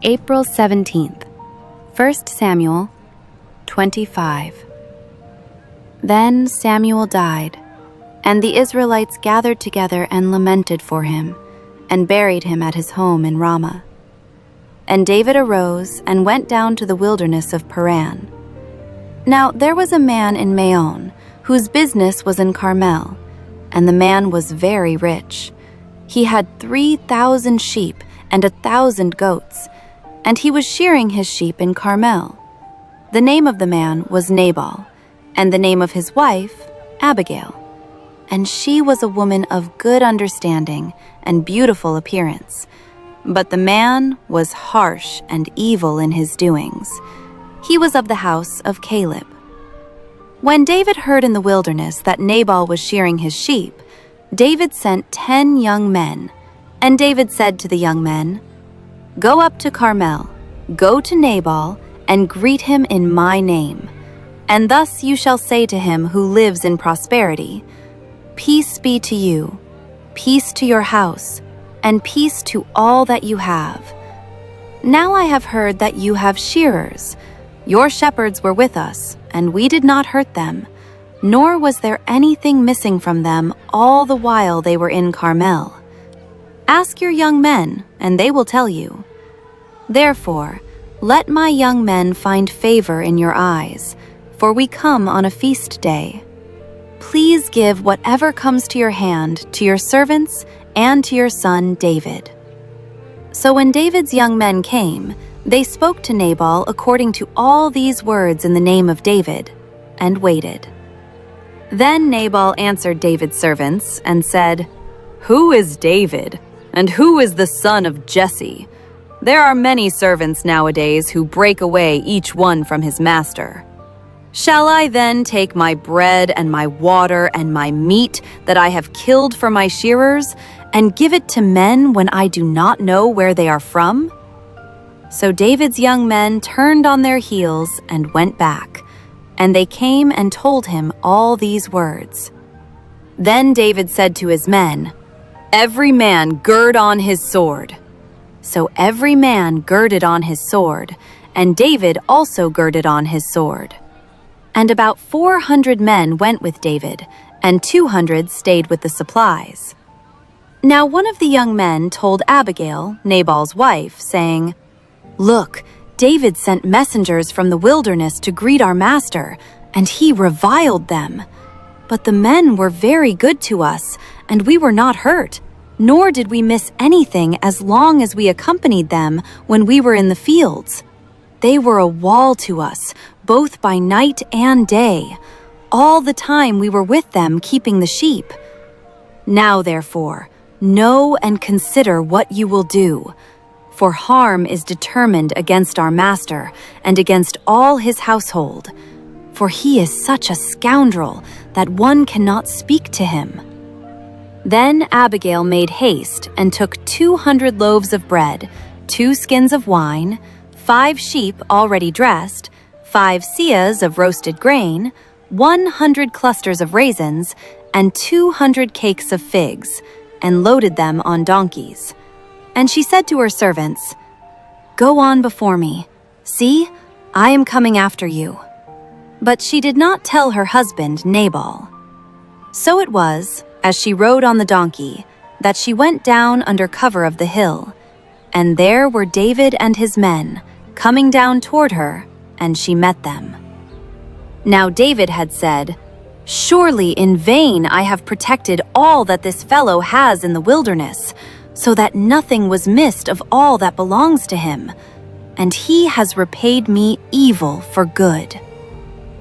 April 17th, 1 Samuel 25. Then Samuel died, and the Israelites gathered together and lamented for him, and buried him at his home in Ramah. And David arose and went down to the wilderness of Paran. Now there was a man in Maon, whose business was in Carmel, and the man was very rich. He had 3,000 sheep and 1,000 goats, and he was shearing his sheep in Carmel. The name of the man was Nabal, and the name of his wife, Abigail. And she was a woman of good understanding and beautiful appearance. But the man was harsh and evil in his doings. He was of the house of Caleb. When David heard in the wilderness that Nabal was shearing his sheep, David sent 10 young men. And David said to the young men, "Go up to Carmel, go to Nabal, and greet him in my name. And thus you shall say to him who lives in prosperity, 'Peace be to you, peace to your house, and peace to all that you have. Now I have heard that you have shearers. Your shepherds were with us, and we did not hurt them, nor was there anything missing from them all the while they were in Carmel. Ask your young men, and they will tell you. Therefore, let my young men find favor in your eyes, for we come on a feast day. Please give whatever comes to your hand to your servants and to your son David." So when David's young men came, they spoke to Nabal according to all these words in the name of David, and waited. Then Nabal answered David's servants and said, "Who is David? And who is the son of Jesse? There are many servants nowadays who break away each one from his master. Shall I then take my bread and my water and my meat that I have killed for my shearers and give it to men when I do not know where they are from?" So David's young men turned on their heels and went back, and they came and told him all these words. Then David said to his men, "Every man gird on his sword." So every man girded on his sword, and David also girded on his sword. And about 400 men went with David, and 200 stayed with the supplies. Now one of the young men told Abigail, Nabal's wife, saying, "Look, David sent messengers from the wilderness to greet our master, and he reviled them. But the men were very good to us, and we were not hurt, nor did we miss anything as long as we accompanied them when we were in the fields. They were a wall to us, both by night and day, all the time we were with them keeping the sheep. Now therefore, know and consider what you will do, for harm is determined against our master and against all his household, for he is such a scoundrel that one cannot speak to him." Then Abigail made haste and took 200 loaves of bread, 2 skins of wine, 5 sheep already dressed, 5 seahs of roasted grain, 100 clusters of raisins, and 200 cakes of figs, and loaded them on donkeys. And she said to her servants, "Go on before me. See, I am coming after you." But she did not tell her husband Nabal. So it was, as she rode on the donkey, that she went down under cover of the hill, and there were David and his men coming down toward her, and she met them. Now David had said, "Surely in vain I have protected all that this fellow has in the wilderness, so that nothing was missed of all that belongs to him, and he has repaid me evil for good.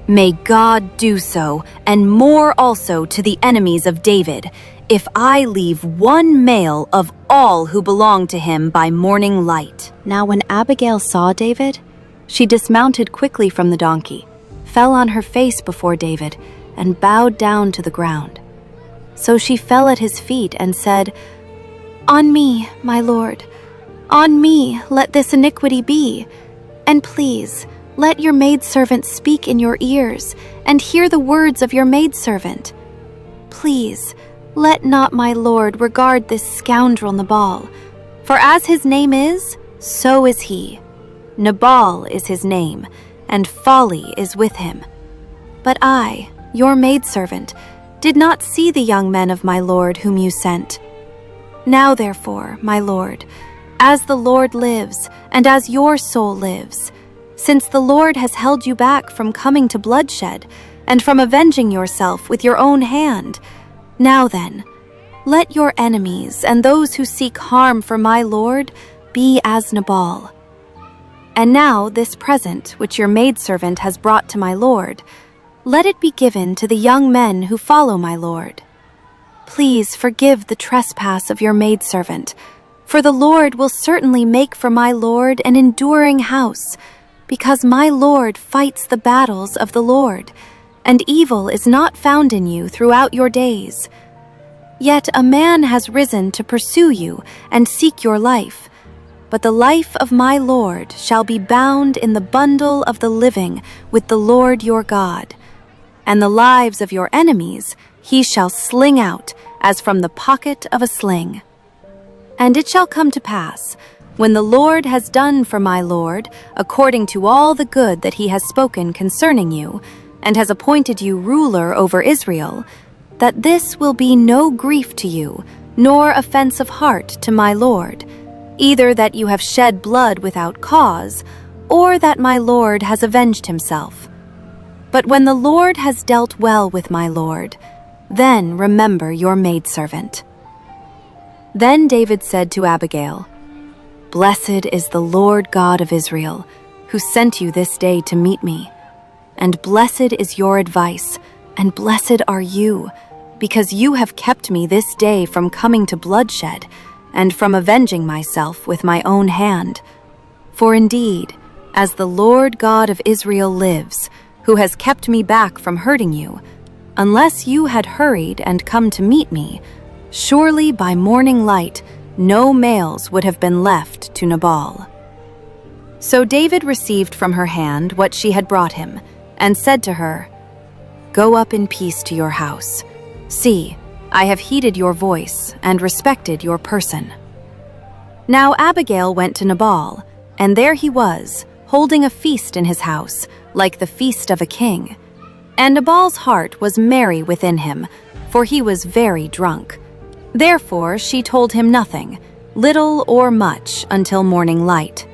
May God do so, and more also to the enemies of David, if I leave one male of all who belong to him by morning light." Now when Abigail saw David, she dismounted quickly from the donkey, fell on her face before David, and bowed down to the ground. So she fell at his feet and said, "On me, my lord, on me let this iniquity be, and please, let your maidservant speak in your ears, and hear the words of your maidservant. Please, let not my lord regard this scoundrel Nabal, for as his name is, So is he. Nabal is his name, and folly is with him. But I, your maidservant, did not see the young men of my lord whom you sent. Now therefore, my lord, as the Lord lives, and as your soul lives, since the Lord has held you back from coming to bloodshed, and from avenging yourself with your own hand, now then, let your enemies and those who seek harm for my lord be as Nabal. And now this present which your maidservant has brought to my lord, let it be given to the young men who follow my lord. Please forgive the trespass of your maidservant, for the Lord will certainly make for my lord an enduring house, because my lord fights the battles of the Lord, and evil is not found in you throughout your days. Yet a man has risen to pursue you and seek your life, but the life of my lord shall be bound in the bundle of the living with the Lord your God, and the lives of your enemies he shall sling out as from the pocket of a sling. And it shall come to pass, when the Lord has done for my lord according to all the good that he has spoken concerning you, and has appointed you ruler over Israel, that this will be no grief to you, nor offense of heart to my lord, either that you have shed blood without cause, or that my lord has avenged himself. But when the Lord has dealt well with my lord, then remember your maidservant." Then David said to Abigail, "Blessed is the Lord God of Israel, who sent you this day to meet me. And blessed is your advice, and blessed are you, because you have kept me this day from coming to bloodshed, and from avenging myself with my own hand. For indeed, as the Lord God of Israel lives, who has kept me back from hurting you, unless you had hurried and come to meet me, surely by morning light no males would have been left to Nabal." So David received from her hand what she had brought him, and said to her, "Go up in peace to your house. See, I have heeded your voice and respected your person." Now Abigail went to Nabal, and there he was, holding a feast in his house, like the feast of a king. And Nabal's heart was merry within him, for he was very drunk. Therefore she told him nothing, little or much, until morning light.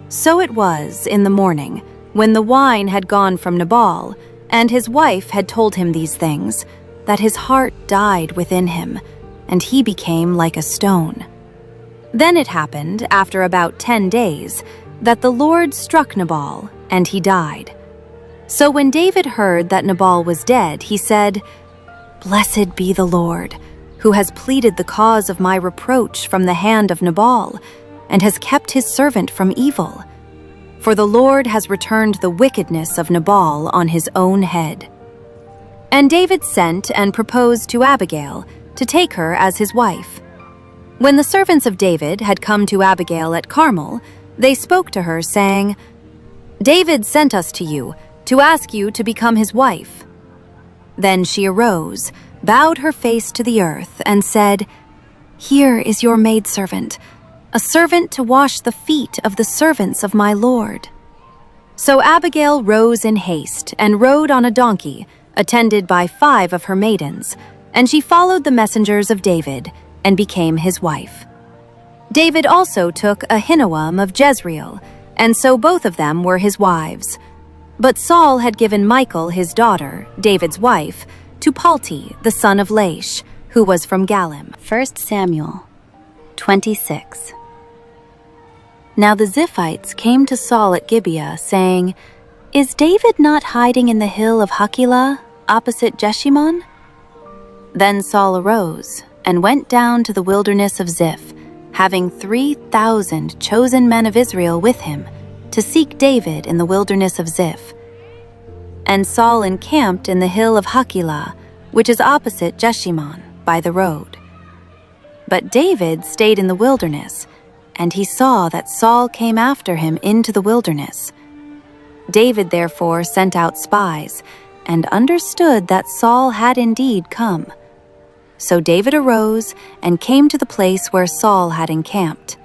So it was in the morning, when the wine had gone from Nabal, and his wife had told him these things, that his heart died within him, and he became like a stone. Then it happened, after about 10 days, that the Lord struck Nabal, and he died. So when David heard that Nabal was dead, he said, "Blessed be the Lord, who has pleaded the cause of my reproach from the hand of Nabal, and has kept his servant from evil. For the Lord has returned the wickedness of Nabal on his own head." And David sent and proposed to Abigail to take her as his wife. When the servants of David had come to Abigail at Carmel, they spoke to her, saying, "David sent us to you to ask you to become his wife." Then she arose, bowed her face to the earth, and said, "Here is your maidservant, a servant to wash the feet of the servants of my lord." So Abigail rose in haste and rode on a donkey, attended by 5 of her maidens, and she followed the messengers of David and became his wife. David also took Ahinoam of Jezreel, and so both of them were his wives. But Saul had given Michal his daughter, David's wife, to Palti, the son of Laish, who was from Galim. 1 Samuel 26. Now the Ziphites came to Saul at Gibeah, saying, "Is David not hiding in the hill of Hachilah, opposite Jeshimon?" Then Saul arose and went down to the wilderness of Ziph, having 3,000 chosen men of Israel with him, to seek David in the wilderness of Ziph. And Saul encamped in the hill of Hachilah, which is opposite Jeshimon, by the road. But David stayed in the wilderness, and he saw that Saul came after him into the wilderness. David therefore sent out spies, and understood that Saul had indeed come. So David arose and came to the place where Saul had encamped.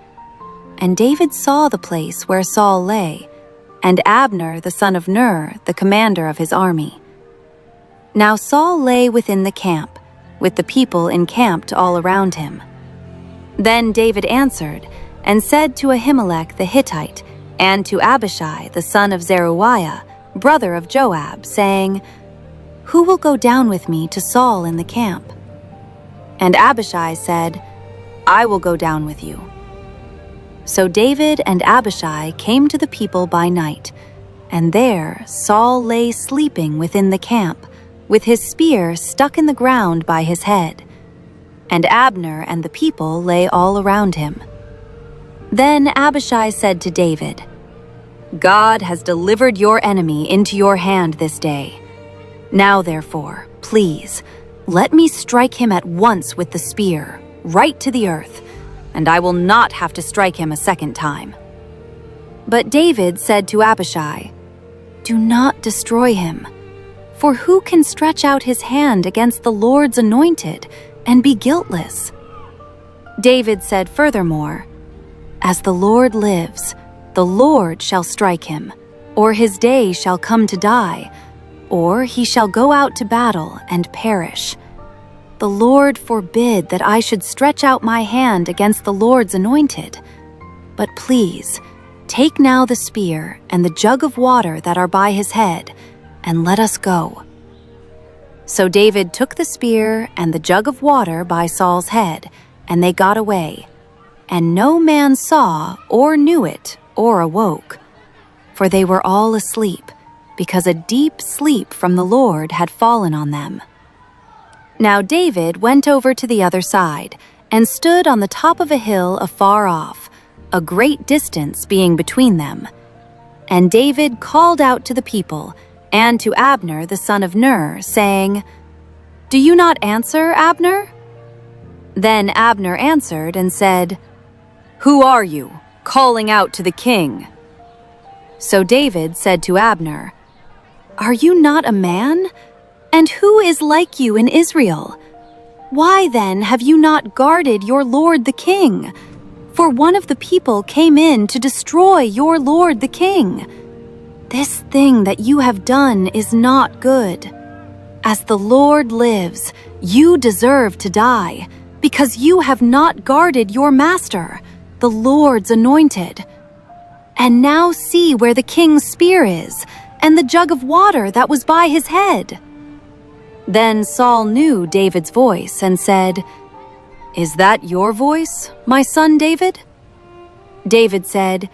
And David saw the place where Saul lay, and Abner the son of Ner, the commander of his army. Now Saul lay within the camp, with the people encamped all around him. Then David answered and said to Ahimelech the Hittite, and to Abishai the son of Zeruiah, brother of Joab, saying, "Who will go down with me to Saul in the camp?" And Abishai said, "I will go down with you." So David and Abishai came to the people by night, and there Saul lay sleeping within the camp, with his spear stuck in the ground by his head. And Abner and the people lay all around him. Then Abishai said to David, "God has delivered your enemy into your hand this day. Now therefore, please, let me strike him at once with the spear, right to the earth, and I will not have to strike him a second time." But David said to Abishai, "Do not destroy him, for who can stretch out his hand against the Lord's anointed and be guiltless?" David said furthermore, "As the Lord lives, the Lord shall strike him, or his day shall come to die, or he shall go out to battle and perish. The Lord forbid that I should stretch out my hand against the Lord's anointed. But please, take now the spear and the jug of water that are by his head, and let us go." So David took the spear and the jug of water by Saul's head, and they got away. And no man saw or knew it or awoke, for they were all asleep, because a deep sleep from the Lord had fallen on them. Now David went over to the other side, and stood on the top of a hill afar off, a great distance being between them. And David called out to the people, and to Abner the son of Ner, saying, "Do you not answer, Abner?" Then Abner answered and said, "Who are you, calling out to the king?" So David said to Abner, "Are you not a man? And who is like you in Israel? Why then have you not guarded your lord the king? For one of the people came in to destroy your lord the king. This thing that you have done is not good. As the Lord lives, you deserve to die, because you have not guarded your master, the Lord's anointed. And now see where the king's spear is, and the jug of water that was by his head." Then Saul knew David's voice and said, "Is that your voice, my son David?" David said,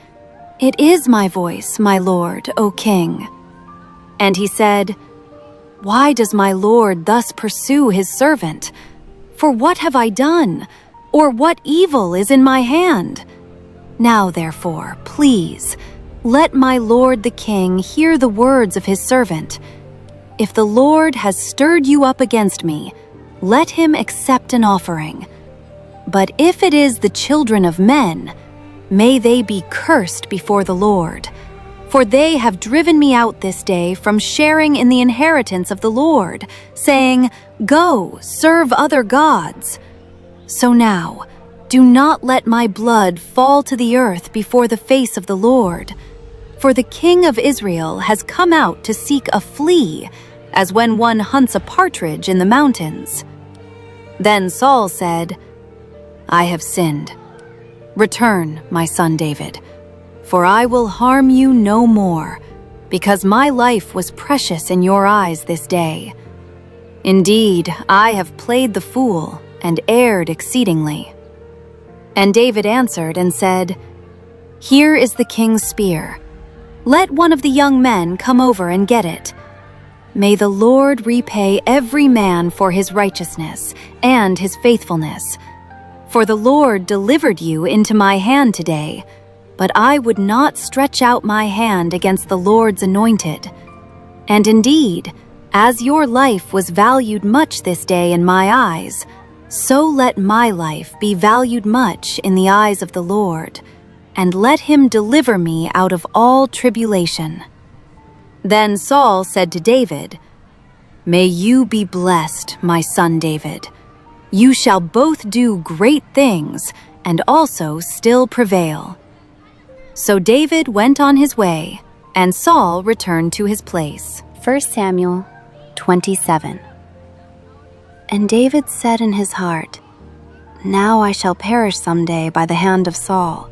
"It is my voice, my lord, O king." And he said, "Why does my lord thus pursue his servant? For what have I done? Or what evil is in my hand? Now therefore, please, let my lord the king hear the words of his servant. If the Lord has stirred you up against me, let him accept an offering. But if it is the children of men, may they be cursed before the Lord. For they have driven me out this day from sharing in the inheritance of the Lord, saying, 'Go, serve other gods.' So now, do not let my blood fall to the earth before the face of the Lord. For the king of Israel has come out to seek a flea, as when one hunts a partridge in the mountains." Then Saul said, "I have sinned. Return, my son David, for I will harm you no more, because my life was precious in your eyes this day. Indeed, I have played the fool and erred exceedingly." And David answered and said, "Here is the king's spear. Let one of the young men come over and get it. May the Lord repay every man for his righteousness and his faithfulness. For the Lord delivered you into my hand today, but I would not stretch out my hand against the Lord's anointed. And indeed, as your life was valued much this day in my eyes, so let my life be valued much in the eyes of the Lord, and let him deliver me out of all tribulation." Then Saul said to David, "May you be blessed, my son David. You shall both do great things, and also still prevail. So David went on his way, and Saul returned to his place. 1 Samuel 27. And David said in his heart, "Now I shall perish someday by the hand of Saul.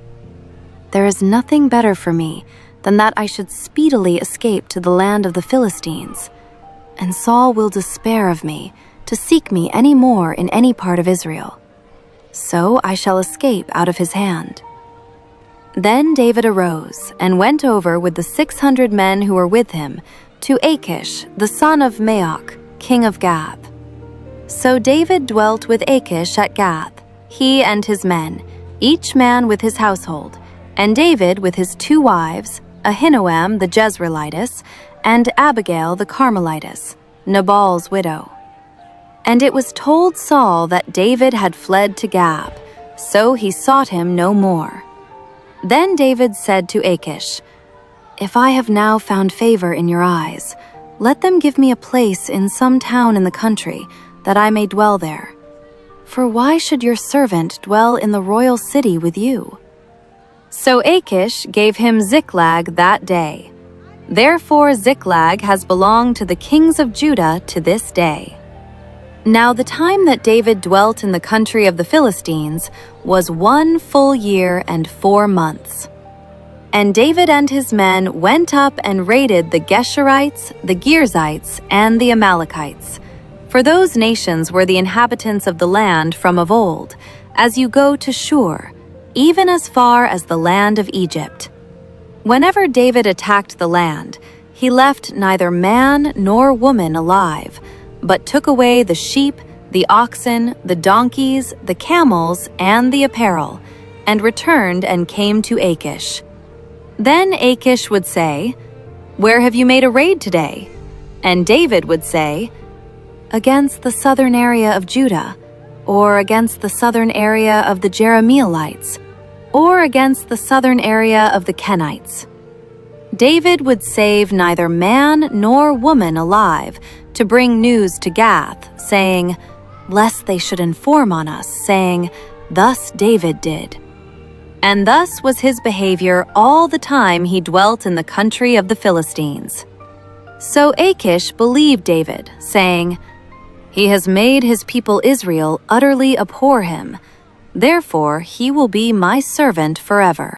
There is nothing better for me than that I should speedily escape to the land of the Philistines, and Saul will despair of me to seek me any more in any part of Israel. So I shall escape out of his hand." Then David arose and went over with the 600 men who were with him to Achish, the son of Maoch, king of Gath. So David dwelt with Achish at Gath, he and his men, each man with his household, and David with his 2 wives, Ahinoam the Jezreelitess, and Abigail the Carmelitess, Nabal's widow. And it was told Saul that David had fled to Gath, so he sought him no more. Then David said to Achish, "If I have now found favor in your eyes, let them give me a place in some town in the country, that I may dwell there. For why should your servant dwell in the royal city with you?" So Achish gave him Ziklag that day. Therefore Ziklag has belonged to the kings of Judah to this day. Now the time that David dwelt in the country of the Philistines was 1 full year and 4 months. And David and his men went up and raided the Geshurites, the Girzites, and the Amalekites. For those nations were the inhabitants of the land from of old, as you go to Shur, even as far as the land of Egypt. Whenever David attacked the land, he left neither man nor woman alive, but took away the sheep, the oxen, the donkeys, the camels, and the apparel, and returned and came to Achish. Then Achish would say, "Where have you made a raid today?" And David would say, "Against the southern area of Judah, or against the southern area of the Jerahmeelites, or against the southern area of the Kenites." David would save neither man nor woman alive to bring news to Gath, saying, lest they should inform on us, saying, "Thus David did." And thus was his behavior all the time he dwelt in the country of the Philistines. So Achish believed David, saying, "He has made his people Israel utterly abhor him. Therefore he will be my servant forever."